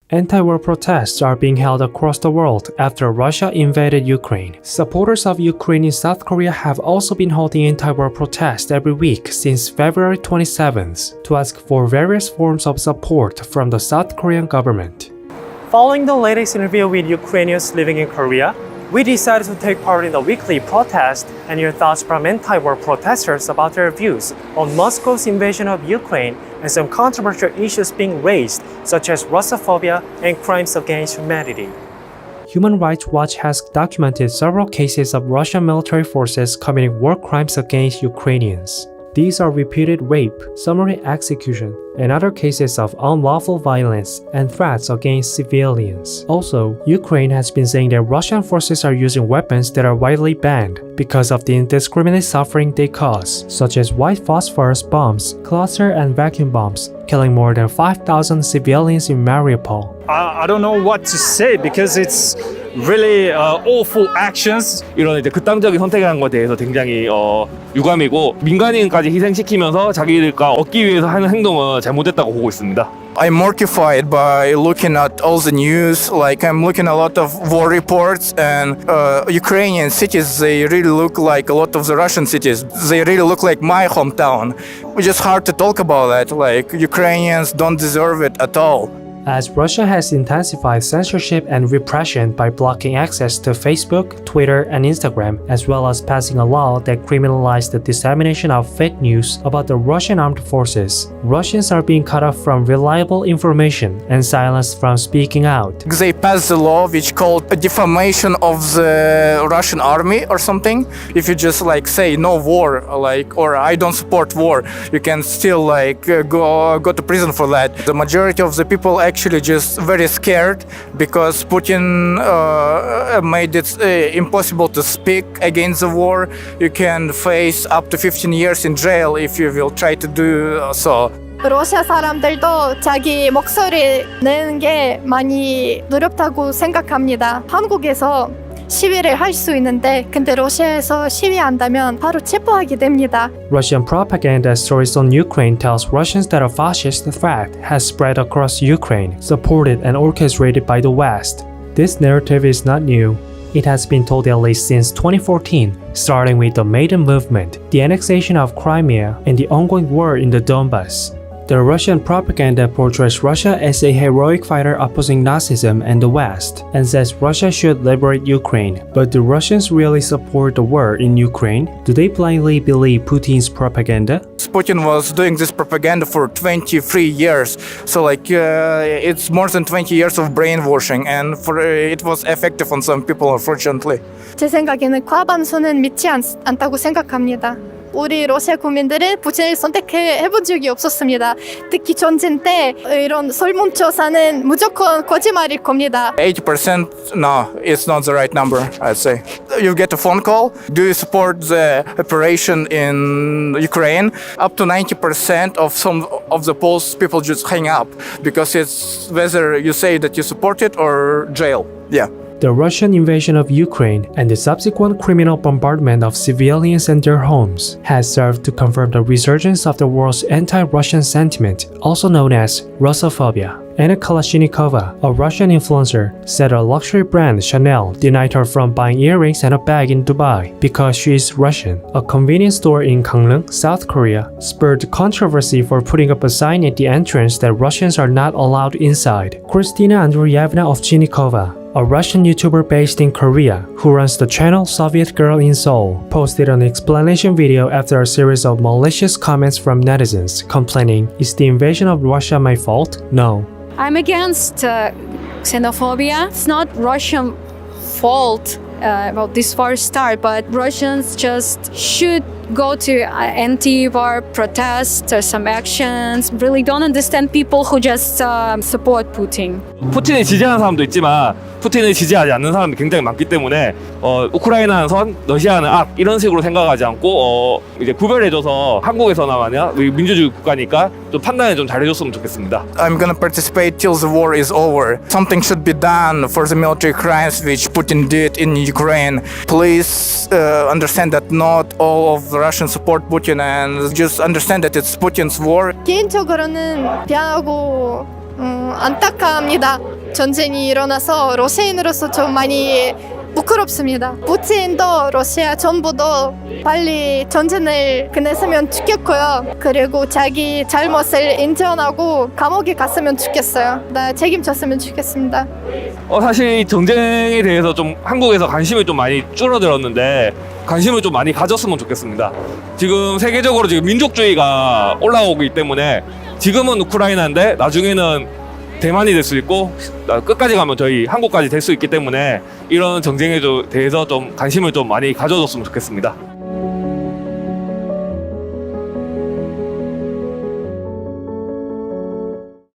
Anti-war protests are being held across the world after Russia invaded Ukraine. Supporters of Ukraine in South Korea have also been holding anti-war protests every week since February 27th to ask for various forms of support from the South Korean government. Following the latest interview with Ukrainians living in Korea, we decided to take part in the weekly protest and hear thoughts from anti-war protesters about their views on Moscow's invasion of Ukraine and some controversial issues being raised, such as Russophobia and crimes against humanity. Human Rights Watch has documented several cases of Russian military forces committing war crimes against Ukrainians. These are repeated rape, summary execution, and other cases of unlawful violence and threats against civilians. Also, Ukraine has been saying that Russian forces are using weapons that are widely banned because of the indiscriminate suffering they cause, such as white phosphorus bombs, cluster and vacuum bombs, killing more than 5,000 civilians in Mariupol. I don't know what to say because it's really awful actions. 이런 이제 극단적인 선택한 것에 대해서 굉장히 유감이고 민간인까지 희생시키면서 자기들과 얻기 위해서 하는 행동은 잘못됐다고 보고 있습니다. I'm mortified by looking at all the news. Like I'm looking at a lot of war reports and Ukrainian cities. They really look like a lot of the Russian cities. They really look like my hometown. It's just hard to talk about that. Like Ukrainians don't deserve it at all. As Russia has intensified censorship and repression by blocking access to Facebook, Twitter, and Instagram, as well as passing a law that criminalized the dissemination of fake news about the Russian armed forces, Russians are being cut off from reliable information and silenced from speaking out. They passed a law which called a defamation of the Russian army or something. If you just like say no war, like or I don't support war, you can still like go to prison for that. The majority of the people actually just very scared because Putin made it impossible to speak against the war. You can face up to 15 years in jail if you will try to do so. 러시아 사람들도 자기 목소리 내는 게 많이 어렵다고 생각합니다. 한국에서 시위를 할 수 있는데 근데 러시아에서 시위한다면 바로 체포하게 됩니다. Russian propaganda stories on Ukraine tells Russians that a fascist threat has spread across Ukraine, supported and orchestrated by the West. This narrative is not new. It has been told at least since 2014, starting with the Maidan movement, the annexation of Crimea, and the ongoing war in the Donbas. The Russian propaganda portrays Russia as a heroic fighter opposing Nazism and the West, and says Russia should liberate Ukraine. But do Russians really support the war in Ukraine? Do they blindly believe Putin's propaganda? Putin was doing this propaganda for 23 years, so like it's more than 20 years of brainwashing, and it was effective on some people, unfortunately. 제 생각에는 과반수는 믿지 않다고 생각합니다. 우리 러시아 국민들은 부친을 선택해본 적이 없었습니다. 특히 전쟁 때 이런 설문조사는 무조건 거짓말일 겁니다. 80% no, it's not the right number, I'd say. You get a phone call, do you support the operation in Ukraine? Up to 90% of some of the polls, people just hang up because it's whether you say that you support it or jail. Yeah. The Russian invasion of Ukraine and the subsequent criminal bombardment of civilians and their homes has served to confirm the resurgence of the world's anti-Russian sentiment, also known as Russophobia. Anna Kalashnikova, a Russian influencer, said a luxury brand Chanel denied her from buying earrings and a bag in Dubai because she is Russian. A convenience store in Gangneung, South Korea, spurred controversy for putting up a sign at the entrance that Russians are not allowed inside. Kristina Andreevna Ovchinnikova, a Russian YouTuber based in Korea who runs the channel Soviet Girl in Seoul, posted an explanation video after a series of malicious comments from netizens complaining, "Is the invasion of Russia my fault? No. I'm against xenophobia. It's not Russian fault about this war start, but Russians just should go to anti-war protests or some actions. Really don't understand people who just support Putin. 푸틴을 지지하는 사람도 있지만 푸틴을 지지하지 않는 사람이 굉장히 많기 때문에 우크라이나는 선, 러시아는 악 이런 식으로 생각하지 않고 이제 구별해줘서 한국에서나 만약 민주주의 국가니까 좀 판단을 좀 잘해줬으면 좋겠습니다. I'm gonna participate till the war is over. Something should be done for the military crimes which Putin did in Ukraine. Please understand that not all of the Russians support Putin and just understand that it's Putin's war. 개인적으로는 미안하고 안타까합니다. 전쟁이 일어나서 러시아인으로서 좀 많이 부끄럽습니다. 푸틴도 러시아 정부도 빨리 전쟁을 끝냈으면 좋겠고요. 그리고 자기 잘못을 인정하고 감옥에 갔으면 좋겠어요. 나 책임졌으면 좋겠습니다. 사실 이 전쟁에 대해서 좀 한국에서 관심이 좀 많이 줄어들었는데 관심을 좀 많이 가졌으면 좋겠습니다. 지금 세계적으로 지금 민족주의가 올라오기 때문에 지금은 우크라이나인데 나중에는 대만이 될 수 있고 끝까지 가면 저희 한국까지 될 수 있기 때문에 이런 전쟁에 대해서 좀 관심을 좀 많이 가져줬으면 좋겠습니다.